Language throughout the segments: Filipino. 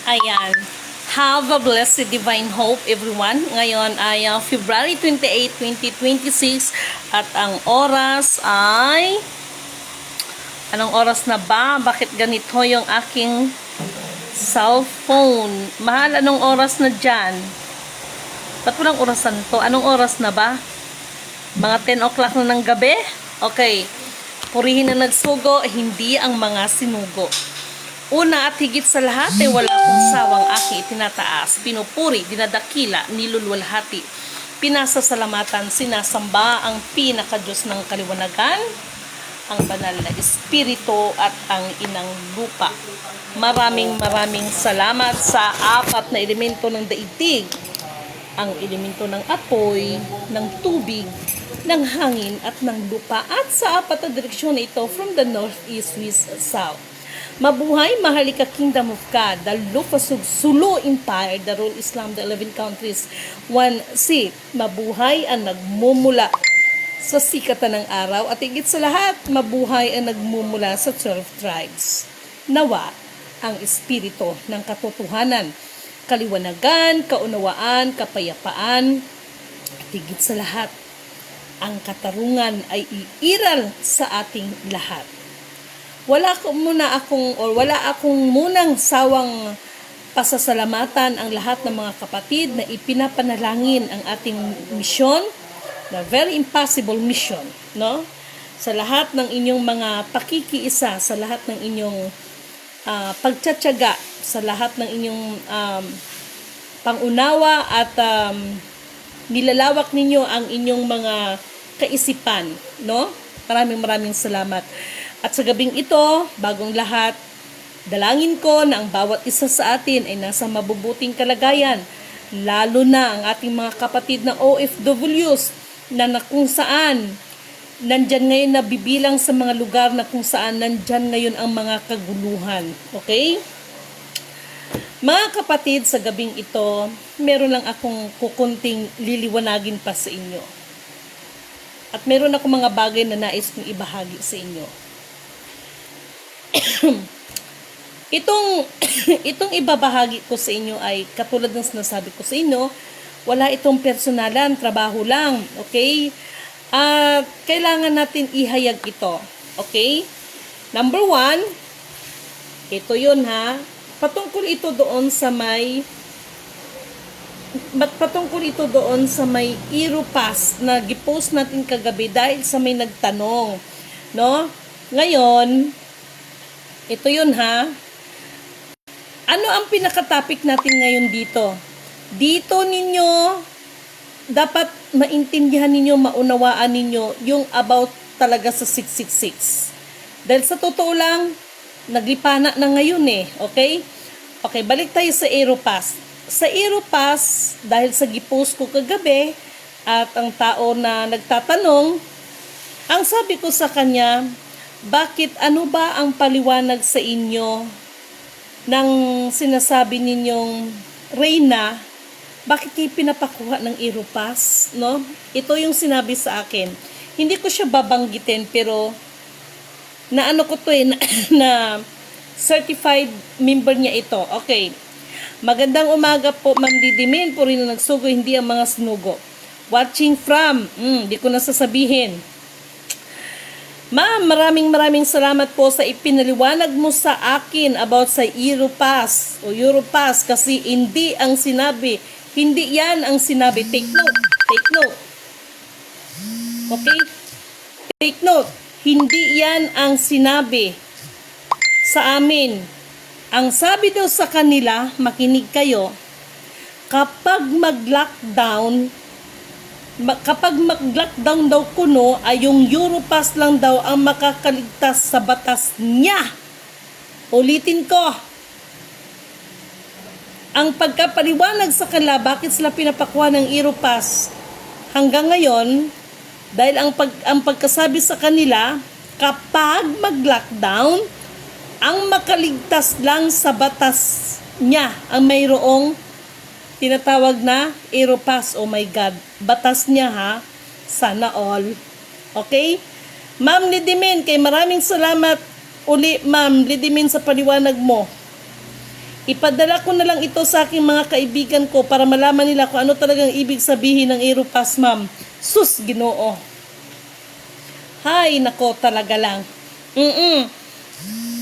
Ayan. Have a blessed divine hope, everyone. Ngayon ay February 28, 2026 at ang oras ay... Anong oras na ba? Bakit ganito yung aking cellphone? Mahal, anong oras na dyan? Ba't walang orasan to? Anong oras na ba? Mga 10 o'clock na ng gabi? Okay. Purihin na nagsugo, hindi ang mga sinugo. Una at higit sa lahat ay wala akong sawang aking itinataas, pinupuri, dinadakila, nilulwalhati, pinasasalamatan, sinasamba ang pinaka-Diyos ng kaliwanagan, ang banal na espiritu at ang inang lupa. Maraming salamat sa apat na elemento ng daigdig, ang elemento ng apoy, ng tubig, ng hangin at ng lupa, at sa apat na direksyon ito from the north, east, west, south. Mabuhay, mahalika Kingdom of God, the Lupasug Sulu Empire, the Rule Islam, the 11 countries, 1C. Mabuhay ang nagmumula sa sikatan ng araw, at higit sa lahat, mabuhay ang nagmumula sa 12 tribes. Nawa ang espiritu ng katotohanan, kaliwanagan, kaunawaan, kapayapaan, at higit sa lahat, ang katarungan ay iiral sa ating lahat. Wala akong munang sawang pasasalamatan ang lahat ng mga kapatid na ipinapanalangin ang ating misyon, the very impossible mission, no? Sa lahat ng inyong mga pakikiisa, sa lahat ng inyong pagtsatsaga, sa lahat ng inyong pangunawa at nilalawak ninyo ang inyong mga kaisipan, no? Maraming salamat. At sa gabing ito, bagong lahat, dalangin ko na ang bawat isa sa atin ay nasa mabubuting kalagayan, lalo na ang ating mga kapatid na OFWs na kung saan nandyan ngayon na bibilang sa mga lugar na kung saan nandyan ngayon ang mga kaguluhan. Okay? Mga kapatid, sa gabing ito, meron lang akong kukunting liliwanagin pa sa inyo. At meron akong mga bagay na nais kong ibahagi sa inyo. Itong ibabahagi ko sa inyo ay katulad ng sinasabi ko sa inyo, wala itong personalan, trabaho lang, okay? Kailangan natin ihayag ito, okay? Number 1, ito yun ha, patungkol ito doon sa may Irupas na gipost natin kagabi dahil sa may nagtanong, no? Ngayon, ito yun ha. Ano ang pinaka-topic natin ngayon dito? Dito ninyo dapat maintindihan ninyo, maunawaan ninyo yung about talaga sa 666. Dahil sa totoo lang, naglipana na ngayon eh. Okay? Okay, balik tayo sa Aeropass. Sa Aeropass, dahil sa gipost ko kagabi, at ang tao na nagtatanong, ang sabi ko sa kanya, bakit ano ba ang paliwanag sa inyo ng sinasabi ninyong Reyna, bakit kayo pinapakuha ng Aeropass, no? Ito yung sinabi sa akin. Hindi ko siya babanggitin, pero naano ko to na certified member niya ito. Okay. Magandang umaga po, Ma'am Didimin, po rin na nagsugo, hindi ang mga sinugo. Watching from, di ko nasasabihin. Ma'am, maraming salamat po sa ipinaliwanag mo sa akin about sa Europass o Europass, kasi hindi ang sinabi. Hindi yan ang sinabi. Take note. Okay? Take note. Hindi yan ang sinabi sa amin. Ang sabi daw sa kanila, makinig kayo, kapag mag-lockdown daw kuno, ay yung Europass lang daw ang makakaligtas sa batas niya. Ulitin ko. Ang pagkapaliwanag sa kanila, bakit sila pinapakuha ng Europass hanggang ngayon, dahil ang pagkasabi sa kanila, kapag mag-lockdown, ang makaligtas lang sa batas niya ang mayroong tinatawag na Aeropass. Oh my God. Batas niya ha. Sana all. Okay? Ma'am Lidimin, kay maraming salamat uli, Ma'am Lidimin, sa paliwanag mo. Ipadala ko na lang ito sa aking mga kaibigan ko para malaman nila kung ano talagang ibig sabihin ng Irupas, ma'am. Sus, Ginoo. Hay, nako talaga lang.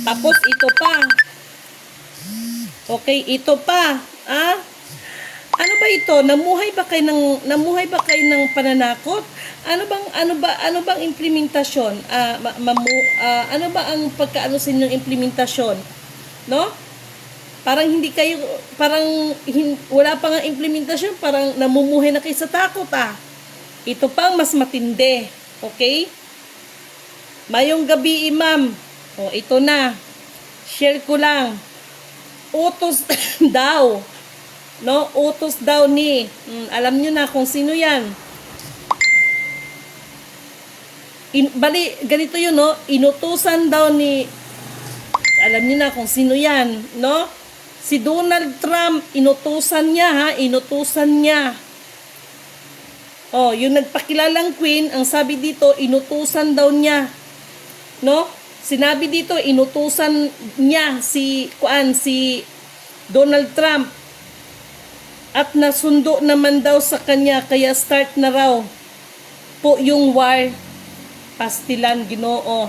Tapos ito pa. Okay, ito pa. Ah? Ano ba ito? Namuhay ba kayo ng pananakot? Ano bang implementasyon? Ano ba ang pagkaano sa inyong implementasyon? No? Wala pa nga implementasyon, parang namumuhay na kayo sa takot Ito pang mas matindi. Okay? Mayong gabi, ma'am. O, ito na. Share ko lang. Utos daw. No? Utos daw ni. Alam nyo na kung sino yan. Ganito yun, no? Inutusan daw ni. Alam nyo na kung sino yan, no? Si Donald Trump, inutusan niya, inutusan niya. Oh, yung nagpakilalang queen, ang sabi dito, inutusan daw niya. No? Sinabi dito, inutusan niya si Donald Trump. At nasundo naman daw sa kanya, kaya start na raw po yung war. Pastilan, Ginoo.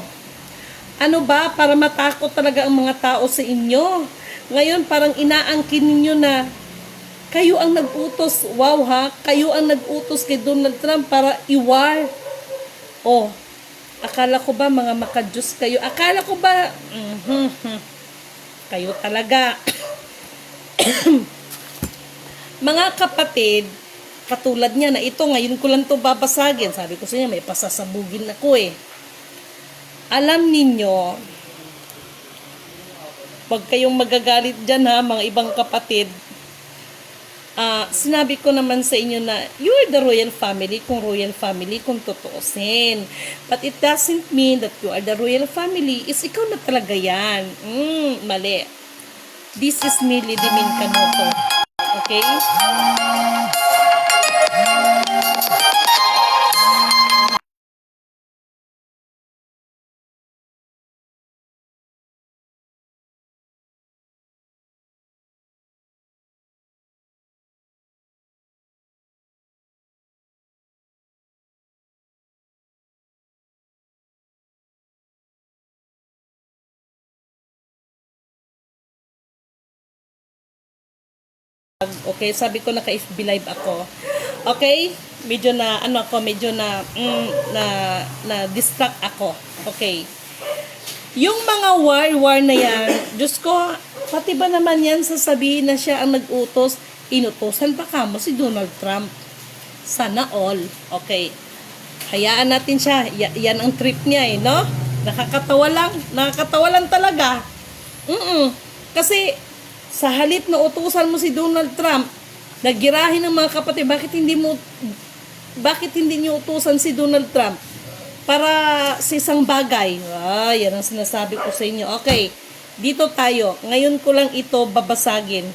Ano ba? Para matakot talaga ang mga tao sa inyo. Ngayon, parang inaangkin ninyo na kayo ang nag-utos. Wow ha? Kayo ang nag-utos kay Donald Trump para i-war. Oh, akala ko ba mga makadiyos kayo? Akala ko ba? Kayo talaga. Mga kapatid, katulad niya na ito, ngayon ko lang to babasagin. Sabi ko sa inyo, may pasasabugin ako Alam ninyo, wag kayong magagalit dyan mga ibang kapatid. Sinabi ko naman sa inyo na you're the royal family kung tutuusin. But it doesn't mean that you are the royal family is ikaw na talaga yan. Mali. This is me, Lidimin Canoto. Okay? Okay, sabi ko naka-FB live ako. Okay? Medyo na distract ako. Okay. Yung mga war na yan, Diyos ko, pati ba naman yan sasabihin na siya ang nag-utos, inutosan pa kamo si Donald Trump. Sana all. Okay. Hayaan natin siya. Yan ang trip niya no? Nakakatawa lang talaga. Kasi sa halip na utusan mo si Donald Trump, naggirahin ng mga kapatid, bakit hindi niyo utusan si Donald Trump para sa isang bagay? Yan ang sinasabi ko sa inyo. Okay, dito tayo. Ngayon ko lang ito babasagin.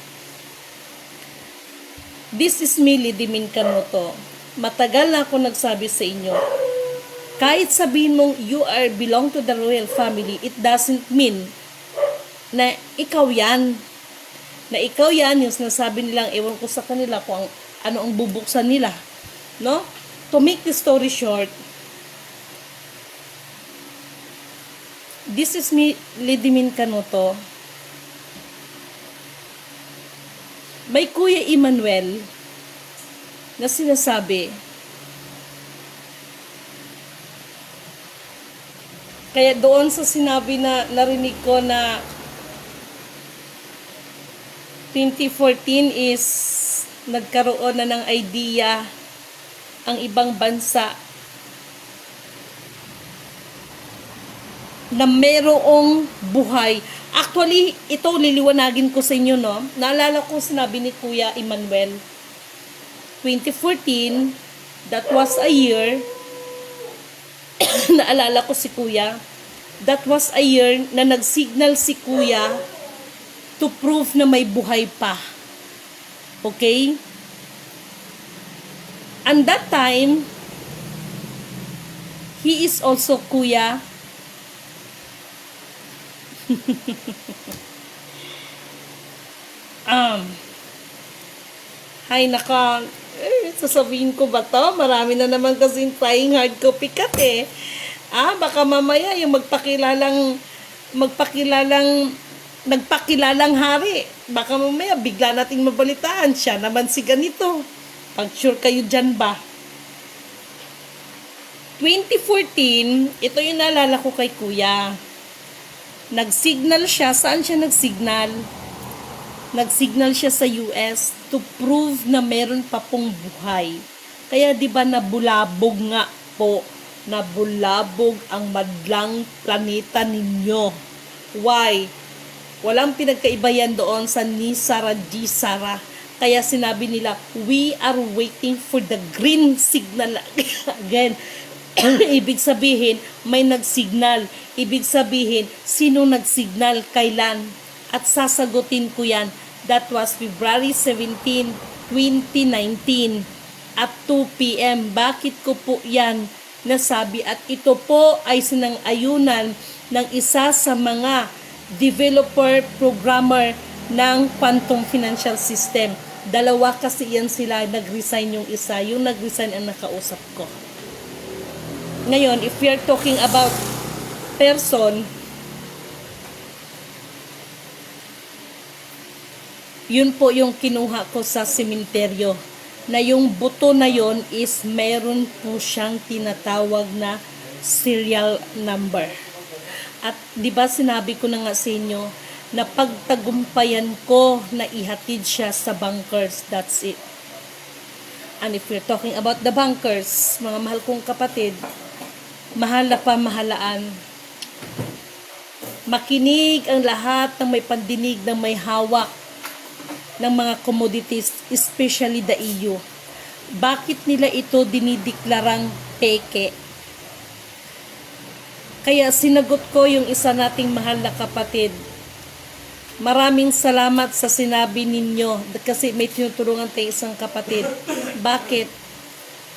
This is me, Lidimin Canoto. Matagal na ako nagsabi sa inyo, kahit sabihin mong you belong to the royal family, it doesn't mean na ikaw yan. Yung sinasabi nilang, ewan ko sa kanila kung ano ang bubuksan nila. No? To make the story short, this is me, Lidimin Canoto. May Kuya Emmanuel na sinasabi, kaya doon sa sinabi na narinig ko na 2014 is nagkaroon na ng idea ang ibang bansa na merong buhay. Actually, ito liliwanagin ko sa inyo, no? Naalala ko sinabi ni Kuya Emmanuel, 2014, that was a year, naalala ko si Kuya, that was a year na nag-signal si Kuya to prove na may buhay pa. Okay? And that time, he is also Kuya. Hay naka, sasabihin ko ba to? Marami na naman kasing trying hard copycat eh. Baka mamaya yung nagpakilalang hari. Baka mamaya bigla nating mabalitaan siya naman si ganito. Pag sure kayo dyan ba? 2014, ito yung naalala ko kay kuya. Nagsignal siya. Saan siya nagsignal? Nagsignal siya sa US to prove na meron pa pong buhay. Kaya di ba nabulabog nga po, nabulabog ang madlang planeta ninyo. Why? Walang pinagkaiba yan doon sa Nisara Gisara. Kaya sinabi nila, we are waiting for the green signal. Again, ibig sabihin, may nagsignal. Ibig sabihin, sino nagsignal, kailan? At sasagutin ko yan. That was February 17, 2019 at 2 p.m. Bakit ko po yan nasabi? At ito po ay sinang-ayunan ng isa sa mga developer, programmer ng Quantum Financial System. Dalawa kasi yan sila, nag-resign yung isa. Yung nag-resign ang nakausap ko. Ngayon, if we are talking about person, yun po yung kinuha ko sa sementeryo. Na yung buto na yon is meron po siyang tinatawag na serial number. At di ba sinabi ko na nga sa inyo na pagtagumpayan ko na ihatid siya sa bankers. That's it. And if we're talking about the bankers, mga mahal kong kapatid, mahal na pamahalaan. Makinig ang lahat ng may pandinig, ng may hawak ng mga commodities, especially the EU. Bakit nila ito dinideklarang peke? Kaya sinagot ko yung isa nating mahal na kapatid. Maraming salamat sa sinabi ninyo kasi may tinutulungan tayong isang kapatid. Bakit?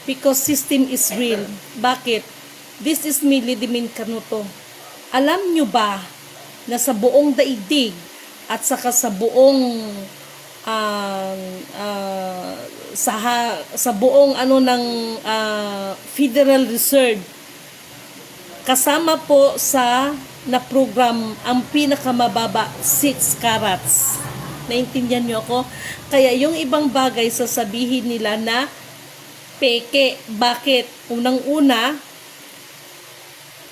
Because system is real. Bakit? This is Mili Dimin Canuto. Alam nyo ba na sa buong daigdig at saka sa buong sa buong Federal Reserve, kasama po sa na program ang pinakamababa 6 carats. Naintindihan nyo ako? Kaya yung ibang bagay sasabihin nila na peke. Bakit? Unang-una,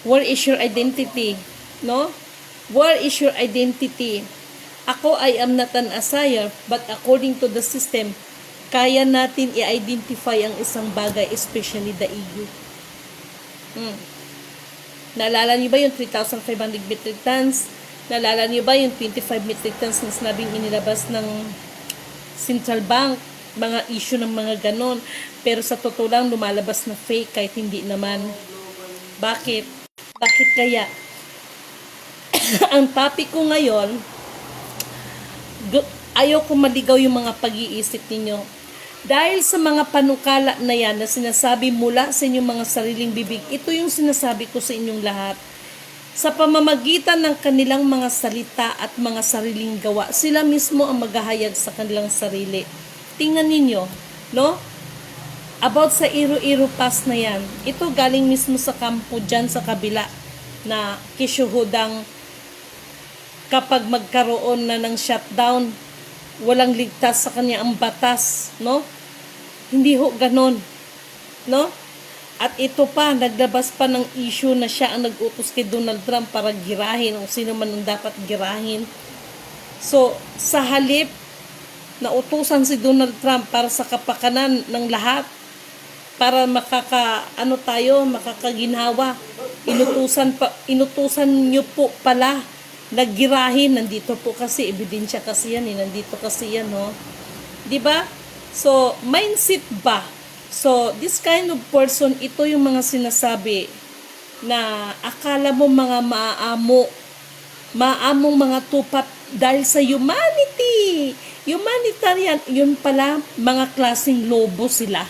where is your identity? No? Where is your identity? Ako, I am not an assayer, but according to the system, kaya natin i-identify ang isang bagay, especially the EU. Naalala niyo ba yung 3,500 metric tons? Naalala niyo ba yung 25 metric tons na sinabing inilabas ng Central Bank? Mga issue ng mga ganon. Pero sa totoo lang, lumalabas na fake kahit hindi naman. Bakit? Bakit kaya? Ang topic ko ngayon, ayaw ko maligaw yung mga pag-iisip ninyo. Dahil sa mga panukala na yan na sinasabi mula sa inyong mga sariling bibig, ito yung sinasabi ko sa inyong lahat. Sa pamamagitan ng kanilang mga salita at mga sariling gawa, sila mismo ang maghahayag sa kanilang sarili. Tingnan ninyo, no? About sa Iloilo Pass na yan, ito galing mismo sa kampo dyan sa kabila na kisyuhudang kapag magkaroon na ng shutdown, walang ligtas sa kanya ang batas, no? Hindi ho ganon, no? At ito pa, naglabas pa ng issue na siya ang nag-utos kay Donald Trump para girahin o sino man ang dapat girahin. So, sa halip na utusan si Donald Trump para sa kapakanan ng lahat, para makakaginhawa, inutusan nyo po pala naggirahin. Nandito po kasi ebidensya kasi yan, nandito kasi yan, no? 'Di ba? So mindset ba? So this kind of person, ito yung mga sinasabi na akala mo mga maamong mga tupat dahil sa humanitarian, yun pala mga klaseng lobo sila.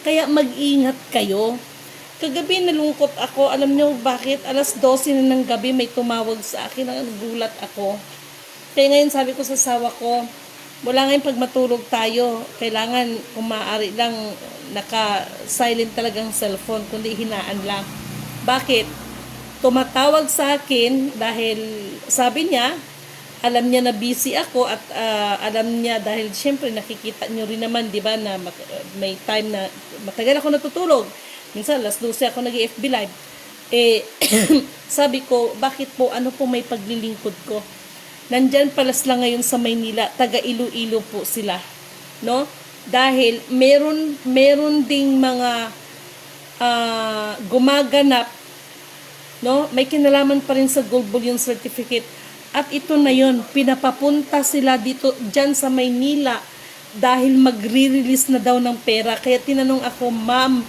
Kaya mag-ingat kayo. Kagabi nalungkot ako. Alam niyo bakit? 12:00 na ng gabi may tumawag sa akin. Nagulat ako. Kaya ngayon sabi ko sa asawa ko, Mula ngayon pag matulog tayo, kailangan kung maaari lang naka-silent talagang cellphone, kundi hinaan lang. Bakit? Tumatawag sa akin dahil sabi niya, alam niya na busy ako at alam niya dahil syempre nakikita niyo rin naman, di ba, na may time na matagal ako natutulog. Minsan, alas 12 ako nag-FB live. Eh, sabi ko, bakit po, ano po may paglilingkod ko? Nandyan pala sila ngayon sa Maynila, taga Iloilo po sila. No? Dahil meron ding mga gumaganap, no? May kinalaman pa rin sa Gold Bullion Certificate. At ito na yon, pinapapunta sila dito, dyan sa Maynila, dahil magre-release na daw ng pera. Kaya tinanong ako, ma'am,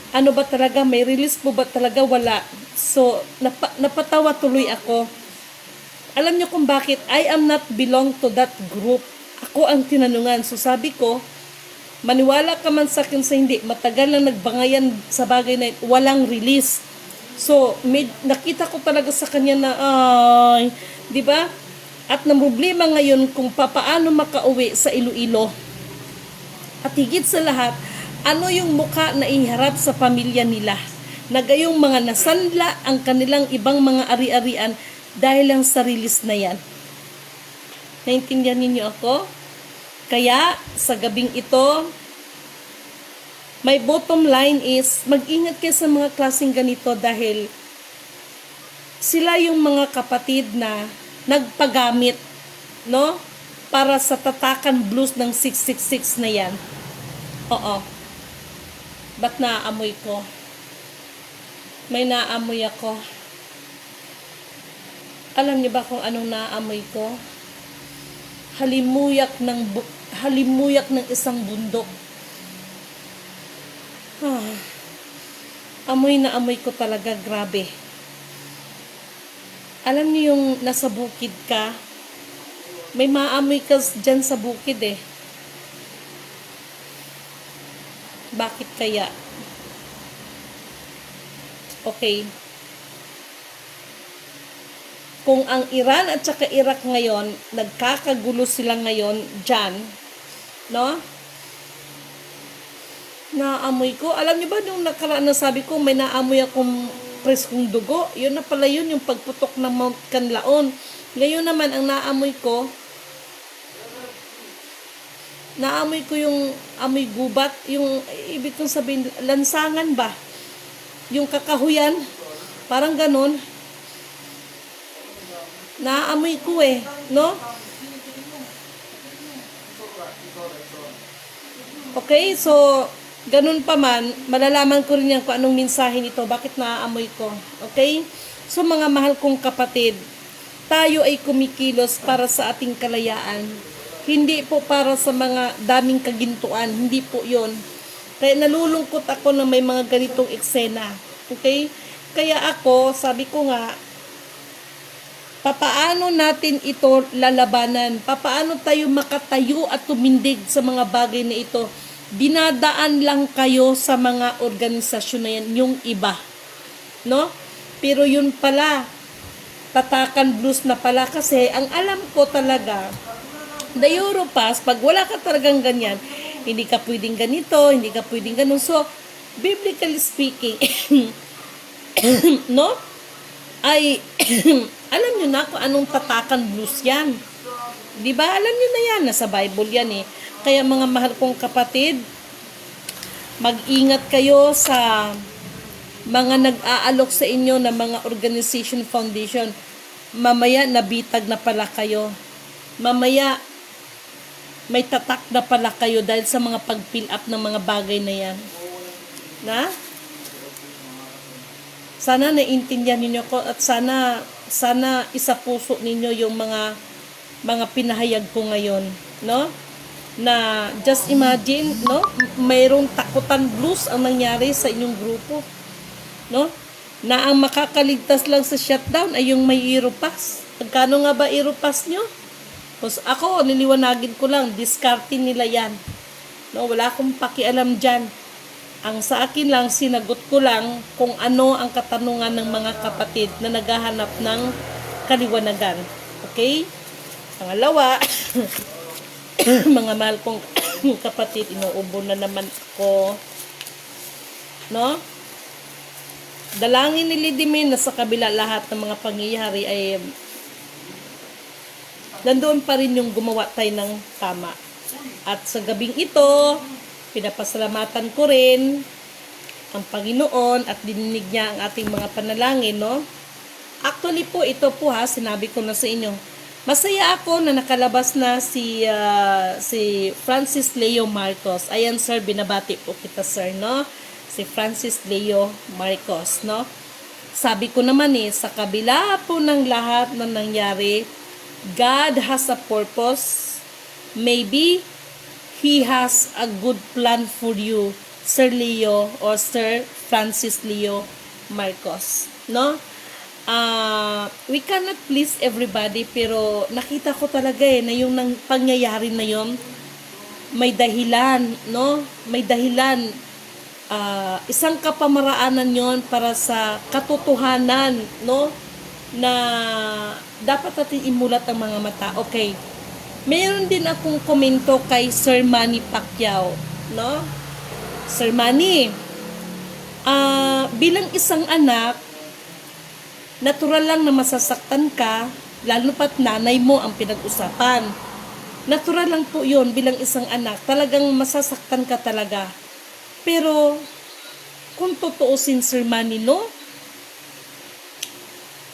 ano ba talaga, may release po ba talaga? Wala. So, napatawa tuloy ako. Alam niyo kung bakit? I am not belong to that group. Ako ang tinanungan. So, sabi ko, maniwala ka man sa akin sa hindi, matagal na nagbangayan sa bagay na walang release. So, nakita ko talaga sa kanya na, ay, di ba? At na problema ngayon kung papaano makauwi sa Iloilo. At higit sa lahat, ano yung mukha na iharap sa pamilya nila? Na gayong mga nasanla ang kanilang ibang mga ari-arian dahil lang sa release na yan. Naintindihan ninyo ako? Kaya, sa gabing ito, my bottom line is, mag-ingat kayo sa mga klaseng ganito dahil sila yung mga kapatid na nagpagamit, no? Para sa tatakan blues ng 666 na yan. Oo. Ba't naaamoy ko? May naaamoy ako. Alam niyo ba kung anong naaamoy ko? Halimuyak ng isang bundok. Amoy na amoy ko talaga, grabe. Alam niyo yung nasa bukid ka, may maamoy ka dyan sa bukid eh. Bakit kaya? Okay. Kung ang Iran at saka Iraq ngayon, nagkakagulo sila ngayon dyan, no? Naamoy ko. Alam niyo ba nung nakaraan na sabi ko, may naamoy akong preskong dugo? Yun na pala yun, yung pagputok ng Mount Canlaon. Ngayon naman, ang naamoy ko yung amoy gubat, yung ibig kong sabihin, lansangan ba? Yung kakahuyan, parang ganun. Naamoy ko eh, no? Okay, so, ganun pa man, malalaman ko rin yan kung anong mensahe nito, bakit naaamoy ko. Okay? So, mga mahal kong kapatid, tayo ay kumikilos para sa ating kalayaan. Hindi po para sa mga daming kagintuan. Hindi po yon. Kaya nalulungkot ako na may mga ganitong eksena. Okay? Kaya ako, sabi ko nga, papaano natin ito lalabanan? Papaano tayo makatayo at tumindig sa mga bagay na ito? Dinadaan lang kayo sa mga organisasyon na yan, yung iba. No? Pero yun pala, tatakan blues na pala kasi ang alam ko talaga, the Europass, pag wala ka talagang ganyan, hindi ka pwedeng ganito, hindi ka pwedeng ganun. So, biblically speaking, no? Ay, alam nyo na kung anong tatakan blues yan. Di ba? Alam nyo na yan, nasa Bible yan eh. Kaya mga mahal kong kapatid, mag-ingat kayo sa mga nag-aalok sa inyo na mga organization, foundation. Mamaya, nabitag na pala kayo. Mamaya, may tatak na pala kayo dahil sa mga pag-fill up ng mga bagay na yan. Na? Sana naiintindihan ninyo ko at sana isa puso ninyo yung mga pinahayag ko ngayon, no? Na just imagine, no? Mayroong takutan blues ang nangyari sa inyong grupo, no? Na ang makakaligtas lang sa shutdown ay yung may Europass. Pagkano nga ba Europass nyo? Tapos ako, niliwanagin ko lang, discarding nila yan. No, wala akong pakialam dyan. Ang sa akin lang, sinagot ko lang kung ano ang katanungan ng mga kapatid na naghahanap ng kaliwanagan. Okay? Pangalawa, Mga mahal kong kapatid, inuubo na naman ko. No? Dalangin ni Lidimin na sa kabila lahat ng mga pangyayari ay nandoon pa rin yung gumawa tayo ng tama. At sa gabing ito, pinapasalamatan ko rin ang Panginoon at dininig niya ang ating mga panalangin, no? Actually po, ito po ha, sinabi ko na sa inyo. Masaya ako na nakalabas na si Francis Leo Marcos. Ayan sir, binabati po kita sir, no? Si Francis Leo Marcos, no? Sabi ko naman sa kabila po ng lahat na nangyari, God has a purpose. Maybe He has a good plan for you, Sir Leo or Sir Francis Leo Marcos, no? We cannot please everybody, pero nakita ko talaga na yung pangyayari na yon may dahilan, no? May dahilan. Isang kapamaraanan yon para sa katotohanan, no? Na dapat natin imulat ang mga mata. Okay. Mayroon din akong komento kay Sir Manny Pacquiao, no? Sir Manny, bilang isang anak, natural lang na masasaktan ka, lalo pat nanay mo ang pinag-usapan. Natural lang po yun bilang isang anak, talagang masasaktan ka talaga. Pero, kung totoosin Sir Manny, no?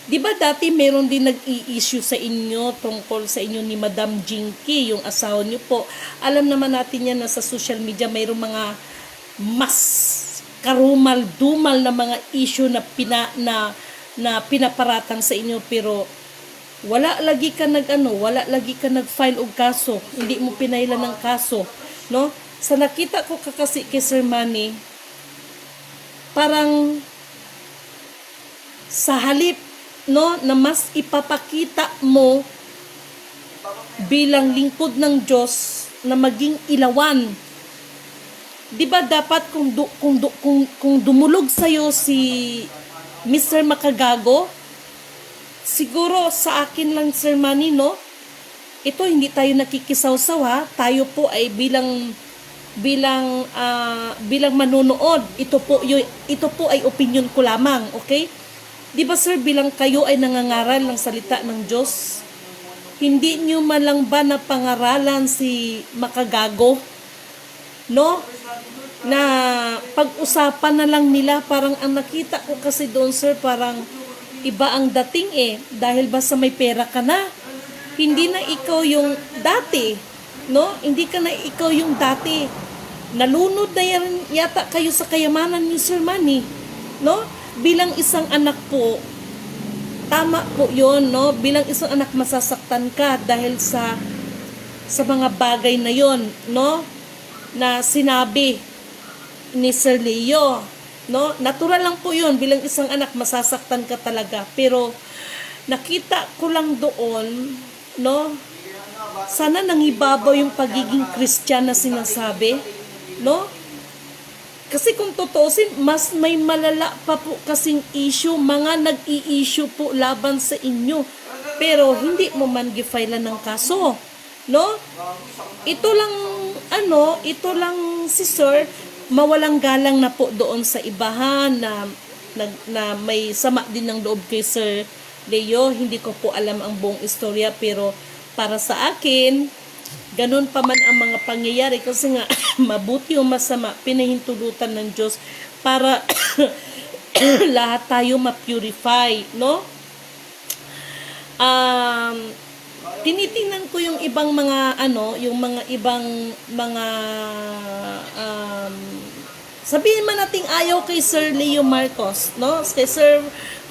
Di ba dati meron din nag-i-issue sa inyo tungkol sa inyo ni Madam Jinky, yung asawa niyo po. Alam naman natin yan na sa social media mayroong mga mas karumal-dumal na mga issue na pinaparatang sa inyo, pero wala lagi ka nag-file og kaso, hindi mo pinailan ng kaso, no? Sa nakita ko kasi kay Sir Manny, parang sa halip, no, na mas ipapakita mo bilang lingkod ng Diyos na maging ilawan. 'Di ba dapat kung dumulog sa iyo si Mr. Makagago, siguro sa akin lang Sir Manny, no? Ito hindi tayo nakikisaw-saw ha. Tayo po ay bilang manonood. Ito po ay opinion ko lamang, okay? Di ba sir, bilang kayo ay nangangaral ng salita ng Diyos, hindi nyo malang ba na pangaralan si Makagago? No? Na pag-usapan na lang nila, parang ang nakita ko kasi doon sir, parang iba ang dating dahil ba sa may pera ka na? Hindi na ikaw yung dati, no? Hindi ka na ikaw yung dati. Nalunod na yata kayo sa kayamanan ni Sir Manny, no? Bilang isang anak po, tama po yun, no? Bilang isang anak, masasaktan ka dahil sa mga bagay na yon, no? Na sinabi ni Sir Leo, no? Natural lang po yun, bilang isang anak, masasaktan ka talaga. Pero, nakita ko lang doon, no? Sana nangibabaw yung pagiging Christian na sinasabi, no? Kasi kung totoosin, mas may malala pa po kasing issue, mga nag-i-issue po laban sa inyo. Pero hindi mo man gifailan ng kaso, no? Ito lang si Sir, mawalang galang na po doon sa ibahan na may sama din ng loob kay Sir Leo. Hindi ko po alam ang buong istorya, pero para sa akin, ganun pa man ang mga pangyayari, kasi nga mabuti o masama, pinahintulutan ng Diyos para lahat tayo ma-purify, no? Tinitingnan ko yung ibang mga sabihin man nating ayaw kay Sir Leo Marcos, no? Kay Sir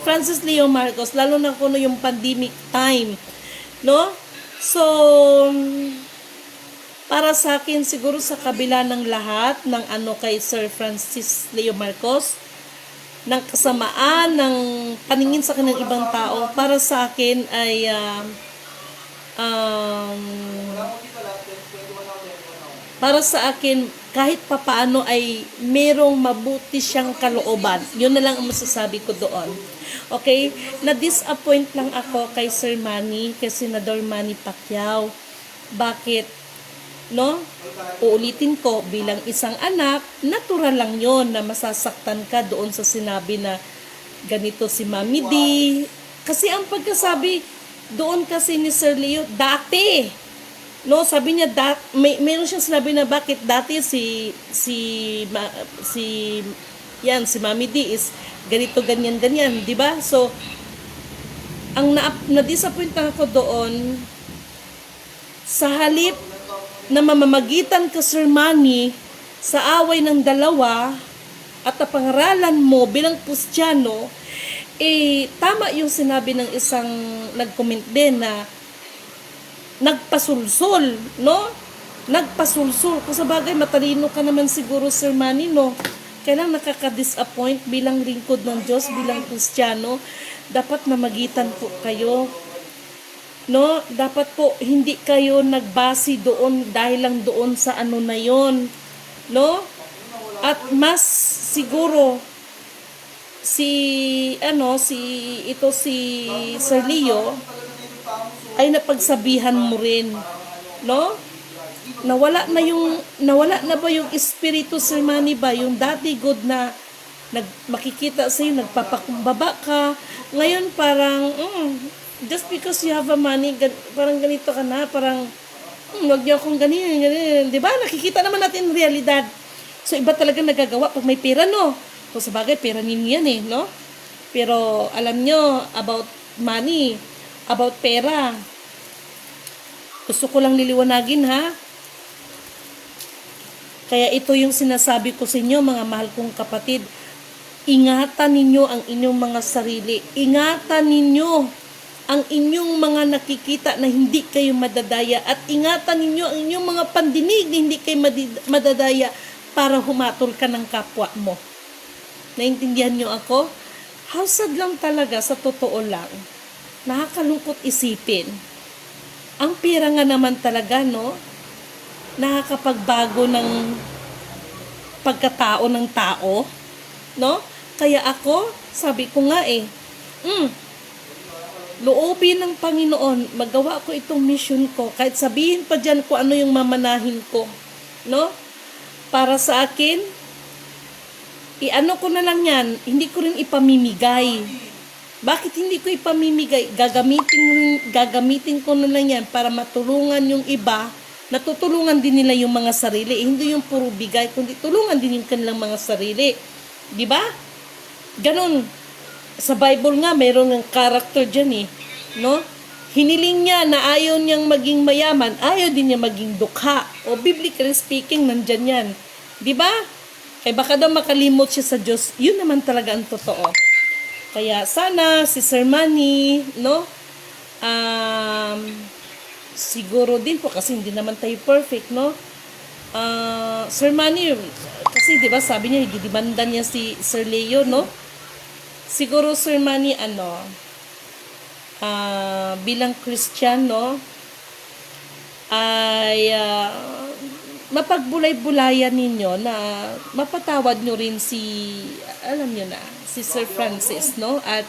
Francis Leo Marcos, lalo na kuno yung pandemic time, no? So, para sa akin, siguro sa kabila ng lahat ng kay Sir Francis Leo Marcos, ng kasamaan, ng paningin sa kanyang ibang tao, para sa akin ay para sa akin, kahit papaano ay merong mabuti siyang kalooban. Yun na lang ang masasabi ko doon. Okay? Na-disappoint lang ako kay Sir Manny, kay Senador Manny Pacquiao. Bakit? no? Uulitin ko, bilang isang anak, natural lang yon na masasaktan ka doon sa sinabi na ganito si Mami D. Kasi ang pagkasabi doon kasi ni Sir Leo, dati, no, sabi niya, mayroon siyang sinabi na bakit dati si Mami D is ganito, ganyan, ganyan, di ba? So, ang na-disappoint ako doon, sa halip na mamamagitan ka, Sir Manny, sa away ng dalawa at pangaralan mo bilang Kristiyano, tama yung sinabi ng isang nag-comment din na nagpasulsul, no? Nagpasulsul. Kung sa bagay, matalino ka naman siguro, Sir Manny, no? Kailang nakaka-disappoint bilang lingkod ng Diyos, bilang Kristiyano, dapat mamagitan po kayo. No, dapat po hindi kayo nagbase doon dahil lang doon sa ano na yon, no? At mas siguro si Sir Leo ay napagsabihan mo rin, no? Nawala na ba yung espiritu, Sir Manny, ba yung dati good na makikita sa iyo, nagpapakumbaba ka, ngayon parang just because you have a money, parang ganito ka na, parang, wag niyo akong ganyan, di ba? Nakikita naman natin ang realidad. So, iba talaga nagagawa pag may pera, no? So, sa bagay, pera ninyo yan, no? Pero, alam nyo, about money, about pera, gusto ko lang liliwanagin, ha? Kaya ito yung sinasabi ko sa inyo, mga mahal kong kapatid, ingatan ninyo ang inyong mga sarili. Ingatan ninyo ang inyong mga nakikita na hindi kayo madadaya, at ingatan ninyo ang inyong mga pandinig na hindi kayo madadaya para humatol ka ng kapwa mo. Naintindihan nyo ako? How sad lang talaga, sa totoo lang. Nakakalungkot isipin. Ang pera nga naman talaga, no? Nakakapagbago ng pagkatao ng tao, no? Kaya ako, sabi ko nga loobin ng Panginoon, magawa ko itong mission ko, kahit sabihin pa dyan ko ano yung mamanahin ko, no? Para sa akin, ko na lang yan, hindi ko rin ipamimigay. Bakit hindi ko ipamimigay? Gagamitin ko na lang yan para matulungan yung iba, natutulungan din nila yung mga sarili. Hindi yung puro bigay, kundi tulungan din yung kanilang mga sarili. Di ba? Ganon. Sa Bible nga, mayroon ng character dyan, no? Hiniling niya na ayaw niyang maging mayaman, ayaw din niya maging dukha. O biblically speaking, nandyan yan. Di ba? Kaya baka daw makalimot siya sa Diyos. Yun naman talaga ang totoo. Kaya sana si Sir Manny, no? Siguro din po, kasi hindi naman tayo perfect, no? Sir Manny, kasi di ba sabi niya, didimanda niya si Sir Leo, no? Siguro, Sir Manny, bilang Christian, no, ay mapagbulay-bulayan ninyo na mapatawad nyo rin alam nyo na, si Sir Francis, no? At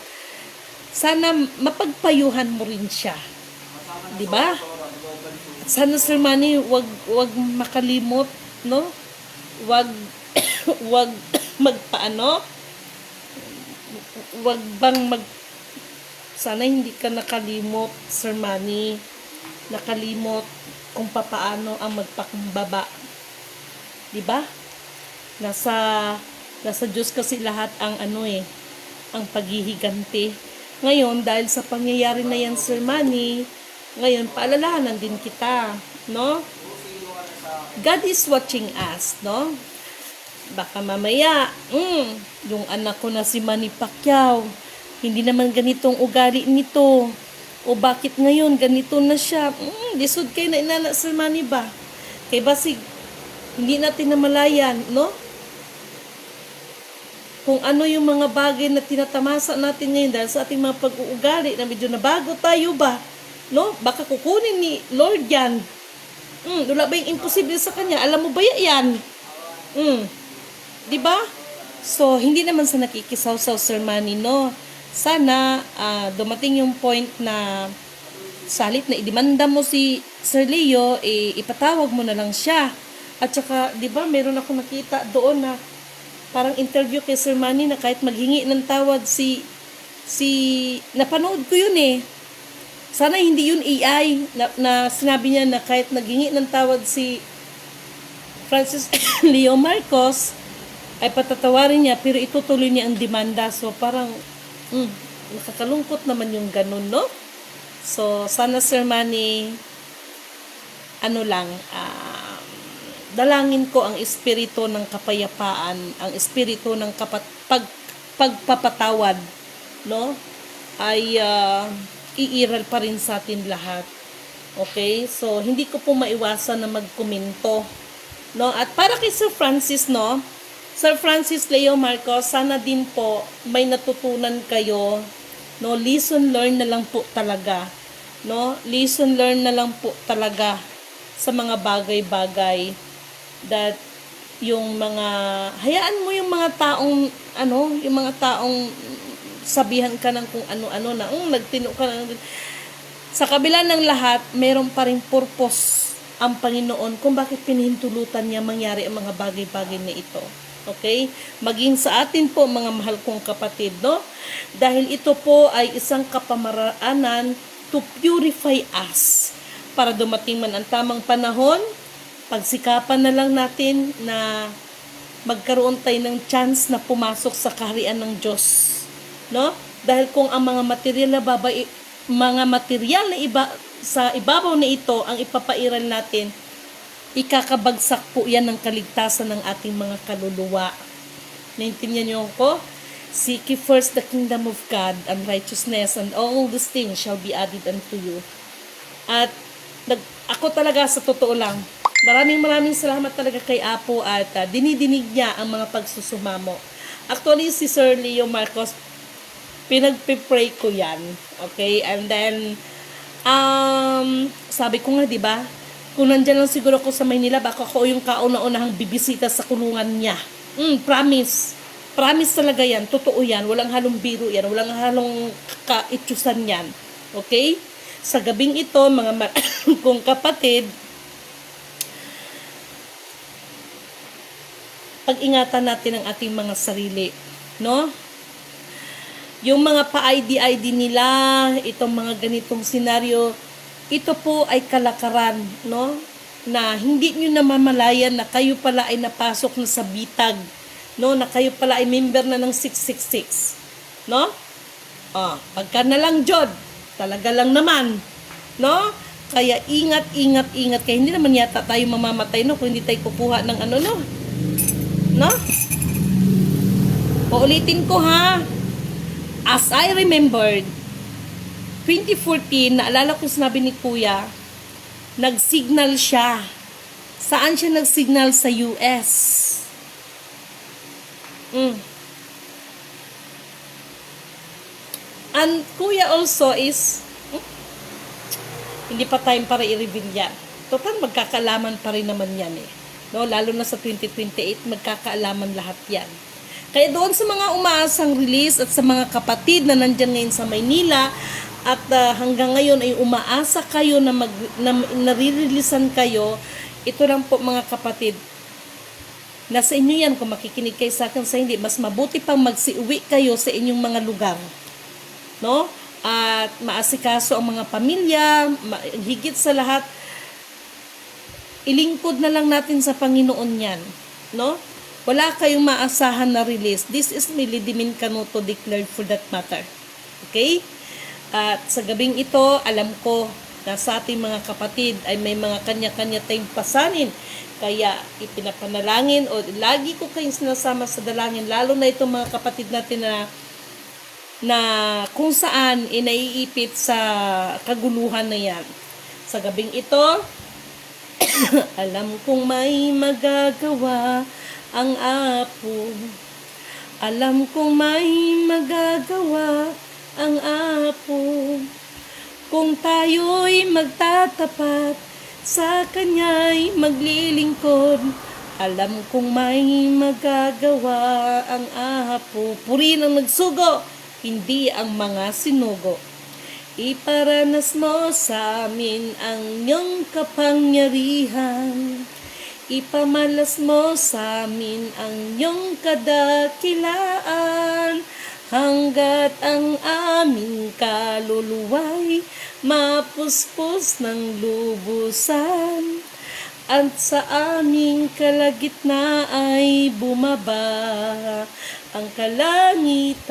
sana mapagpayuhan mo rin siya. Di ba? Sana, Sir Manny, wag makalimot, no? Wag sana hindi ka nakalimot, Sir Manny, nakalimot kung papaano ang magpakumbaba. Diba? Nasa Diyos kasi lahat ang ang paghihiganti. Ngayon, dahil sa pangyayari na yan, Sir Manny, ngayon, paalalahanan din kita, no? God is watching us, no? Baka mamaya, yung anak ko na si Manny Pacquiao, hindi naman ganitong ugali nito. O bakit ngayon ganito na siya? Lisod kayo na inana, Sir Manny ba? Kaya basig, hindi natin namalayan, no? Kung ano yung mga bagay na tinatamasa natin ngayon dahil sa ating mga pag-uugali na medyo nabago tayo ba? No? Baka kukunin ni Lord yan. Wala ba yung imposible sa kanya? Alam mo ba yan? Diba? So, hindi naman sa nakikisaw-saw, Sir Manny, no? Sana dumating yung point na salit na idemanda mo si Sir Leo, ipatawag mo na lang siya. At saka, di ba, meron ako nakita doon na parang interview kay Sir Manny na kahit maghingi ng tawad napanood ko yun eh. Sana hindi yun AI na sinabi niya na kahit naghingi ng tawad si Francis Leo Marcos ay patatawarin niya pero itutuloy niya ang demanda. So parang nakakalungkot naman yung ganun, no? So sana Sir Manny dalangin ko ang espiritu ng kapayapaan, ang espiritu ng pagpapatawad, no? Ay iiral pa rin sa atin lahat. Okay? So hindi ko po maiwasan na magkomento, no? At para kay Sir Francis, no? Sir Francis Leo Marcos, sana din po may natutunan kayo, no? Lesson learned na lang po talaga, no? Lesson learned na lang po talaga sa mga bagay-bagay that yung mga hayaan mo yung mga taong yung mga taong sabihan ka ng kung ano-ano na nagtino ka na. Sa kabila ng lahat, mayroon pa ring purpose ang Panginoon kung bakit pinahintulutan niya mangyari ang mga bagay-bagay na ito. Okay? Maging sa atin po, mga mahal kong kapatid, no? Dahil ito po ay isang kapamaraanan to purify us. Para dumating man ang tamang panahon, pagsikapan na lang natin na magkaroon tayo ng chance na pumasok sa kaharian ng Diyos. No? Dahil kung ang mga material na sa ibabaw na ito ang ipapairal natin, ikakabagsak po yan ng kaligtasan ng ating mga kaluluwa. Naintindihan niyo ko? Seek ye first the kingdom of God and righteousness, and all these things shall be added unto you. At ako talaga sa totoo lang, maraming salamat talaga kay Apo at dinidinig niya ang mga pagsusumamo. Actually, si Sir Leo Marcos, pinagpipray ko yan. Okay? And then, sabi ko nga, di ba? Kung nandyan lang siguro ako sa Maynila, baka ako yung kauna-unahang bibisita sa kulungan niya. Promise. Promise talaga yan. Totoo yan. Walang halong biro yan. Walang halong kaitsusan yan. Okay? Sa gabing ito, mga kong kapatid, pag-ingatan natin ang ating mga sarili, no? Yung mga pa-ID nila, itong mga ganitong senaryo, ito po ay kalakaran, no? Na hindi nyo namamalayan na kayo pala ay napasok na sa bitag, no? Na kayo pala ay member na ng 666, no? Pagka na lang Jod, talaga lang naman, no? Kaya ingat. Kaya hindi naman yata tayo mamamatay, no? Kung hindi tayo kukuha ng no? Uulitin ko ha. As I remembered, 2014, naalala ko sinabi ni Kuya, nag-signal siya. Saan siya nag-signal? Sa US. And Kuya also is, hindi pa time para i-reveal yan. Total, magkakalaman pa rin naman yan eh. No, lalo na sa 2028, magkakaalaman lahat yan. Kaya doon sa mga umaasang release at sa mga kapatid na nandyan ngayon sa Maynila at hanggang ngayon ay umaasa kayo na nare-releasean kayo, ito lang po mga kapatid, nasa inyo yan kung makikinig kayo sa akin sa hindi, mas mabuti pang magsiuwi kayo sa inyong mga lugar. No? At maasikaso ang mga pamilya, higit sa lahat, ilingkod na lang natin sa Panginoon yan. No? Wala kayong maasahan na release. This is Millie Dimin Canuto declared for that matter. Okay? At sa gabing ito, alam ko na sa ating mga kapatid ay may mga kanya-kanya tayong pasanin. Kaya ipinapanalangin o lagi ko kayong sinasama sa dalangin, lalo na itong mga kapatid natin na kung saan inaiipit sa kaguluhan na yan. Sa gabing ito, alam kong may magagawa ang Apo. Alam kong may magagawa ang Apo. Kung tayo'y magtatapat, sa Kanya'y maglilingkod. Alam kong may magagawa ang Apo. Purihin ang nagsugo, hindi ang mga sinugo. Iparanas mo sa amin ang iyong kapangyarihan. Ipamalas mo sa amin ang iyong kadakilaan. Hanggat ang aming kaluluwa'y mapuspos ng lubusan. At sa aming kalagitnaan ay bumaba ang kalangitan.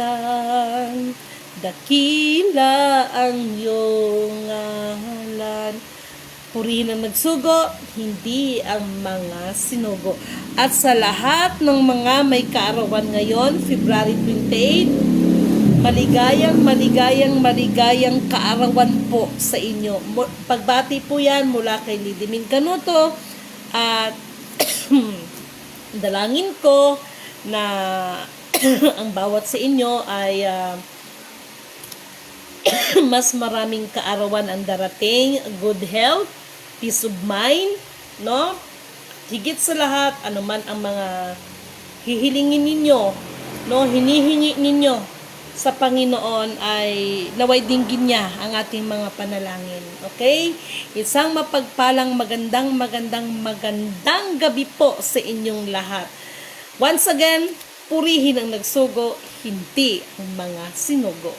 Dakila ang iyong ngalan. Purihin ang nagsugo, hindi ang mga sinugo. At sa lahat ng mga may kaarawan ngayon, February 28, maligayang kaarawan po sa inyo. Pagbati po yan mula kay Lidimin Canuto. At dalangin ko na ang bawat sa inyo ay mas maraming kaarawan ang darating, good health, peace of mind, no? Higit sa lahat, anuman ang mga hihilingin ninyo, no, hinihingi ninyo sa Panginoon ay naway dinggin niya ang ating mga panalangin. Okay? Isang mapagpalang magandang gabi po sa inyong lahat. Once again, purihin ang nagsugo, hindi ang mga sinugo.